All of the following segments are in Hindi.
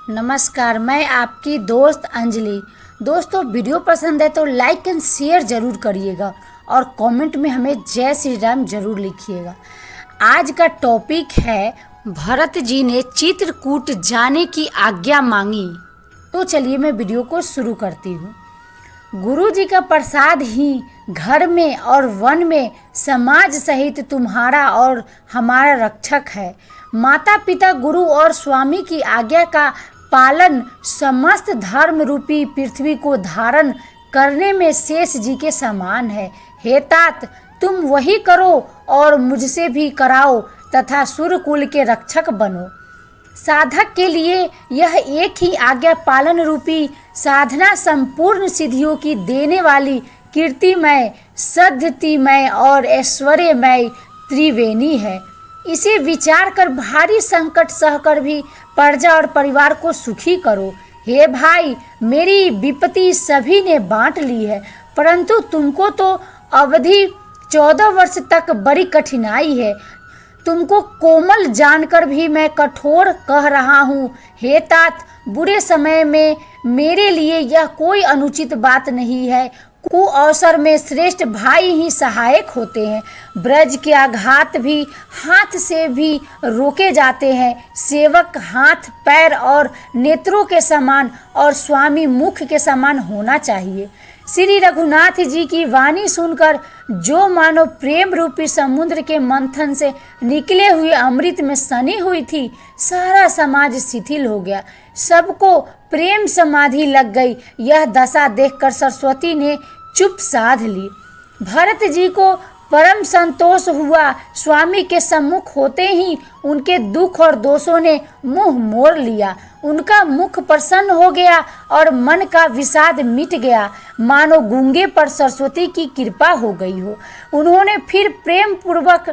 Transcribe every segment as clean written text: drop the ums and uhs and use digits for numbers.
नमस्कार, मैं आपकी दोस्त अंजलि। दोस्तों, वीडियो पसंद है तो लाइक एंड शेयर ज़रूर करिएगा और कमेंट में हमें जय श्री राम ज़रूर लिखिएगा। आज का टॉपिक है भरत जी ने चित्रकूट जाने की आज्ञा मांगी। तो चलिए मैं वीडियो को शुरू करती हूँ। गुरु जी का प्रसाद ही घर में और वन में समाज सहित तुम्हारा और हमारा रक्षक है। माता पिता गुरु और स्वामी की आज्ञा का पालन समस्त धर्म रूपी पृथ्वी को धारण करने में शेष जी के समान है। हे तात, तुम वही करो और मुझसे भी कराओ तथा सूर्यकुल के रक्षक बनो। साधक के लिए यह एक ही आज्ञा पालन रूपी साधना संपूर्ण सिद्धियों की देने वाली कीर्तिमय, सद्धतिमय और ऐश्वर्यमय त्रिवेणी है। इसे विचार कर भारी संकट सहकर भी प्रजा और परिवार को सुखी करो। हे भाई, मेरी विपत्ति सभी ने बांट ली है, परंतु तुमको तो अवधि 14 वर्ष तक बड़ी कठिनाई है। तुमको कोमल जानकर भी मैं कठोर कह रहा हूँ। हे तात, बुरे समय में मेरे लिए यह कोई अनुचित बात नहीं है। कुअवसर में श्रेष्ठ भाई ही सहायक होते हैं। ब्रज के आघात भी हाथ से भी रोके जाते हैं। सेवक हाथ, पैर और नेत्रों के समान और स्वामी मुख के समान होना चाहिए। श्री रघुनाथ जी की वाणी सुनकर जो मानो प्रेम रूपी समुद्र के मंथन से निकले हुए अमृत में सनी हुई थी, सारा समाज शिथिल हो गया। सबको प्रेम समाधि लग गई। यह दशा देखकर सरस्वती ने चुप साध ली। भरत जी को परम संतोष हुआ। स्वामी के सम्मुख होते ही उनके दुख और दोषों ने मुंह मोड़ लिया। उनका मुख प्रसन्न हो गया और मन का विषाद मिट गया, मानो गूंगे पर सरस्वती की कृपा हो गई हो। उन्होंने फिर प्रेम पूर्वक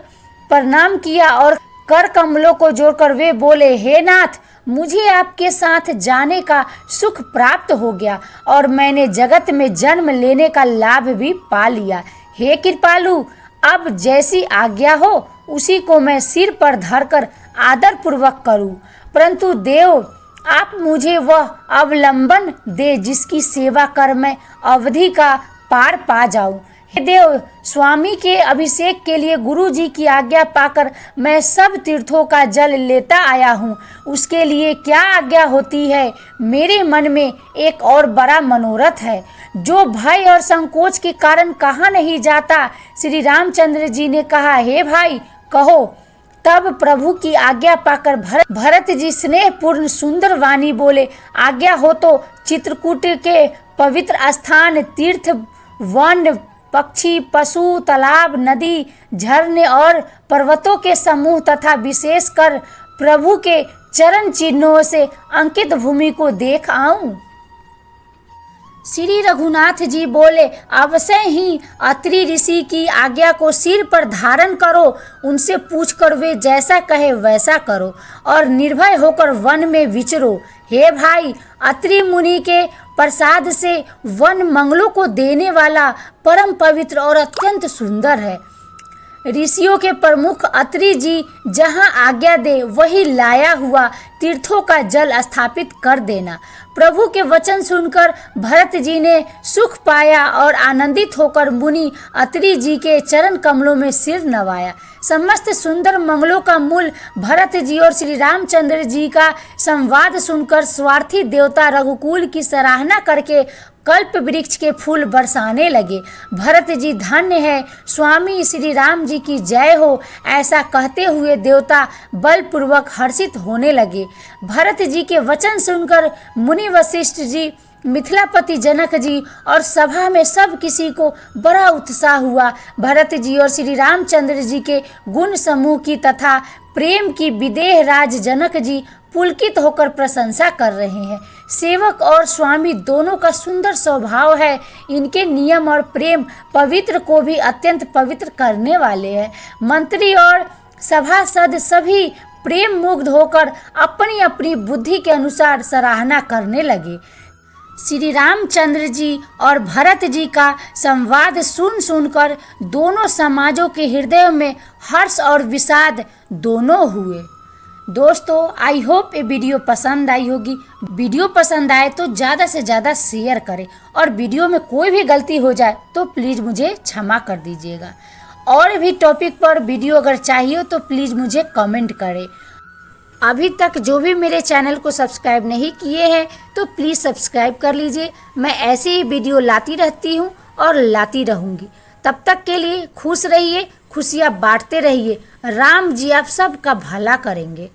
प्रणाम किया और कर कमलों को जोड़कर वे बोले, हे नाथ, मुझे आपके साथ जाने का सुख प्राप्त हो गया और मैंने जगत में जन्म लेने का लाभ भी पा लिया। हे कृपालु, अब जैसी आज्ञा हो उसी को मैं सिर पर धरकर आदर पूर्वक करूं, परंतु देव, आप मुझे वह अवलंबन दे जिसकी सेवा कर मैं अवधि का पार पा जाऊं। हे देव, स्वामी के अभिषेक के लिए गुरु जी की आज्ञा पाकर मैं सब तीर्थों का जल लेता आया हूँ। उसके लिए क्या आज्ञा होती है? मेरे मन में एक और बड़ा मनोरथ है जो भय और संकोच के कारण कहा नहीं जाता। श्री रामचंद्र जी ने कहा, हे भाई, कहो। तब प्रभु की आज्ञा पाकर भरत जी स्नेहपूर्ण सुंदर वाणी बोले, आज्ञा हो तो चित्रकूट के पवित्र स्थान, तीर्थ, वन, पक्षी, पशु, तालाब, नदी, झरने और पर्वतों के समूह तथा विशेषकर प्रभु के चरण चिन्हों से अंकित भूमि को देख आऊं। श्री रघुनाथ जी बोले, अवश्य ही अत्रि ऋषि की आज्ञा को सिर पर धारण करो। उनसे पूछकर वे जैसा कहे वैसा करो और निर्भय होकर वन में विचरो। हे भाई, अत्रि मुनि के प्रसाद से वन मंगलों को देने वाला परम पवित्र और अत्यंत सुंदर है। ऋषियों के प्रमुख अत्रि जी जहाँ आज्ञा दे वही लाया हुआ तीर्थों का जल स्थापित कर देना। प्रभु के वचन सुनकर भरत जी ने सुख पाया और आनंदित होकर मुनि अत्रि जी के चरण कमलों में सिर नवाया। समस्त सुंदर मंगलों का मूल भरत जी और श्री रामचंद्र जी का संवाद सुनकर स्वार्थी देवता रघुकुल की सराहना करके कल्प वृक्ष के फूल बरसाने लगे। भरत जी धन्य है, स्वामी श्री राम जी की जय हो, ऐसा कहते हुए देवता बलपूर्वक हर्षित होने लगे। भरत जी के वचन सुनकर मुनि वशिष्ठ जी, मिथिलापति जनक जी और सभा में सब किसी को बड़ा उत्साह हुआ। भरत जी और श्री रामचंद्र जी के गुण समूह की तथा प्रेम की विदेह राज जनक जी पुलकित होकर प्रशंसा कर रहे हैं। सेवक और स्वामी दोनों का सुंदर स्वभाव है। इनके नियम और प्रेम पवित्र को भी अत्यंत पवित्र करने वाले हैं। मंत्री और सभासद सभी प्रेम मुग्ध होकर अपनी अपनी बुद्धि के अनुसार सराहना करने लगे। श्री रामचंद्र जी और भरत जी का संवाद सुनकर दोनों समाजों के हृदयों में हर्ष और विषाद दोनों हुए। दोस्तों आई होप ये वीडियो पसंद आई होगी। वीडियो पसंद आए तो ज़्यादा से ज़्यादा शेयर करें और वीडियो में कोई भी गलती हो जाए तो प्लीज़ मुझे क्षमा कर दीजिएगा। और भी टॉपिक पर वीडियो अगर चाहिए तो प्लीज़ मुझे कमेंट करें। अभी तक जो भी मेरे चैनल को सब्सक्राइब नहीं किए हैं तो प्लीज़ सब्सक्राइब कर लीजिए। मैं ऐसे ही वीडियो लाती रहती हूँ और लाती रहूँगी। तब तक के लिए खुश रहिए, खुशियाँ बांटते रहिए। राम जी आप सबका भला करेंगे।